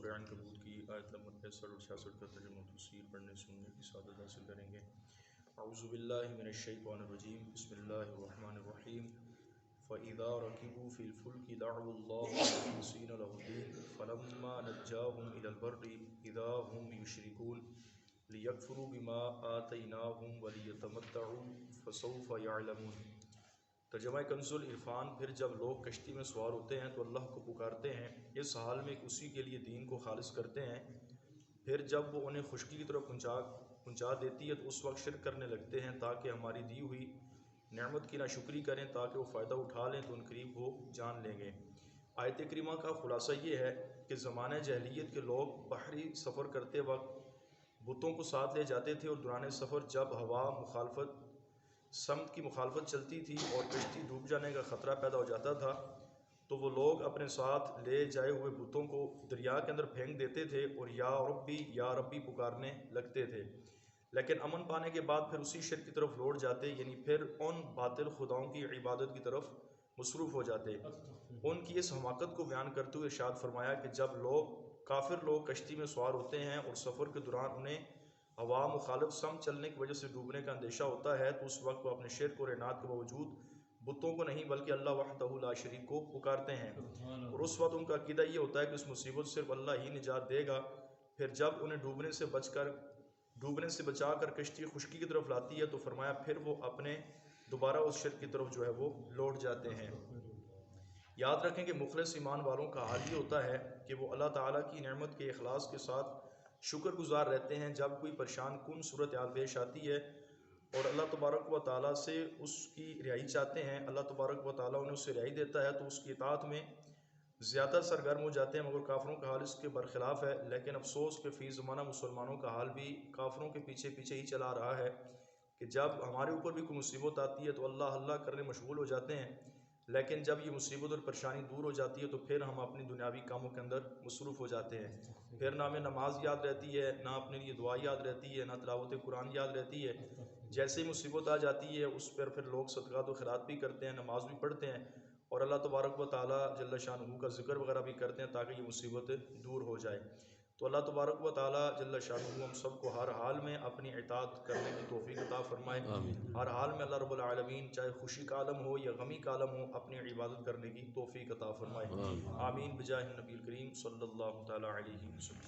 سورہ عنکبوت کی آیت نمبر 65 اور 66 کا ترجمہ و تفسیر پڑھنے سننے کی سعادت حاصل کریں گے۔ اعوذ باللہ من الشیطان الرجیم، بسم اللہ الرحمن الرحیم۔ فَإِذَا رَكِبُوا فِي الْفُلْكِ دَعُوا اللَّهَ مُخْلِصِينَ لَهُ الدِّينَ فَلَمَّا نَجَّاهُمْ إِلَى الْبَرِّ إِذَا هُمْ يُشْرِكُونَ لِيَكْفُرُوا بِمَا آتَيْنَاهُمْ وَلِيَتَمَتَّعُوا فَسَوْفَ يَعْلَمُونَ۔ ترجمہ کنز العرفان۔ پھر جب لوگ کشتی میں سوار ہوتے ہیں تو اللہ کو پکارتے ہیں اس حال میں کہ اسی کے لیے دین کو خالص کرتے ہیں، پھر جب وہ انہیں خشکی کی طرف پہنچا دیتی ہے تو اس وقت شرک کرنے لگتے ہیں تاکہ ہماری دی ہوئی نعمت کی ناشکری کریں تاکہ وہ فائدہ اٹھا لیں تو ان قریب وہ جان لیں گے۔ آیت کریمہ کا خلاصہ یہ ہے کہ زمانہ جاہلیت کے لوگ بحری سفر کرتے وقت بتوں کو ساتھ لے جاتے تھے، اور دوران سفر جب ہوا سمت کی مخالفت چلتی تھی اور کشتی ڈوب جانے کا خطرہ پیدا ہو جاتا تھا تو وہ لوگ اپنے ساتھ لے جائے ہوئے بتوں کو دریا کے اندر پھینک دیتے تھے اور یا ربی پکارنے لگتے تھے، لیکن امن پانے کے بعد پھر اسی شرک کی طرف لوٹ جاتے، یعنی پھر ان باطل خداؤں کی عبادت کی طرف مصروف ہو جاتے۔ ان کی اس حماقت کو بیان کرتے ہوئے ارشاد فرمایا کہ جب کافر لوگ کشتی میں سوار ہوتے ہیں اور سفر کے دوران انہیں ہوا مخالف سمت چلنے کی وجہ سے ڈوبنے کا اندیشہ ہوتا ہے تو اس وقت وہ اپنے شرک اور عناد کے باوجود بتوں کو نہیں بلکہ اللہ وحدہ لا شریک کو پکارتے ہیں، اور اس وقت ان کا عقیدہ یہ ہوتا ہے کہ اس مصیبت صرف اللہ ہی نجات دے گا۔ پھر جب انہیں ڈوبنے سے بچا کر کشتی خشکی کی طرف لاتی ہے تو فرمایا پھر وہ اپنے دوبارہ اس شرک کی طرف وہ لوٹ جاتے ہیں۔ یاد رکھیں کہ مخلص ایمان والوں کا حال یہ ہوتا ہے کہ وہ اللہ تعالیٰ کی نعمت کے اخلاص کے ساتھ شکر گزار رہتے ہیں جب کوئی پریشان کن صورتحال پیش آتی ہے اور اللہ تبارک و تعالیٰ سے اس کی رہائی چاہتے ہیں، اللہ تبارک و تعالیٰ انہیں اسے رہائی دیتا ہے تو اس کی اطاعت میں زیادہ سرگرم ہو جاتے ہیں، مگر کافروں کا حال اس کے برخلاف ہے۔ لیکن افسوس کہ فی زمانہ مسلمانوں کا حال بھی کافروں کے پیچھے پیچھے ہی چلا رہا ہے کہ جب ہمارے اوپر بھی کوئی مصیبت آتی ہے تو اللہ کرنے مشغول ہو جاتے ہیں، لیکن جب یہ مصیبت اور پریشانی دور ہو جاتی ہے تو پھر ہم اپنی دنیاوی کاموں کے اندر مصروف ہو جاتے ہیں، پھر نہ ہمیں نماز یاد رہتی ہے، نہ اپنے لیے دعا یاد رہتی ہے، نہ تلاوت قرآن یاد رہتی ہے۔ جیسے ہی مصیبت آ جاتی ہے اس پر پھر لوگ صدقات و خیرات بھی کرتے ہیں، نماز بھی پڑھتے ہیں اور اللہ تبارک و تعالیٰ جل شانہ کا ذکر وغیرہ بھی کرتے ہیں تاکہ یہ مصیبت دور ہو جائے۔ تو اللہ تبارک و تعالیٰ جل شانہ ہم سب کو ہر حال میں اپنی اطاعت کرنے کی توفیق عطا فرمائے، ہر حال میں اللہ رب العالمین چاہے خوشی کا عالم ہو یا غمی کا عالم ہو اپنی عبادت کرنے کی توفیق عطا فرمائے، آمین بجاہ النبی الکریم صلی اللہ تعالیٰ علیہ وسلم۔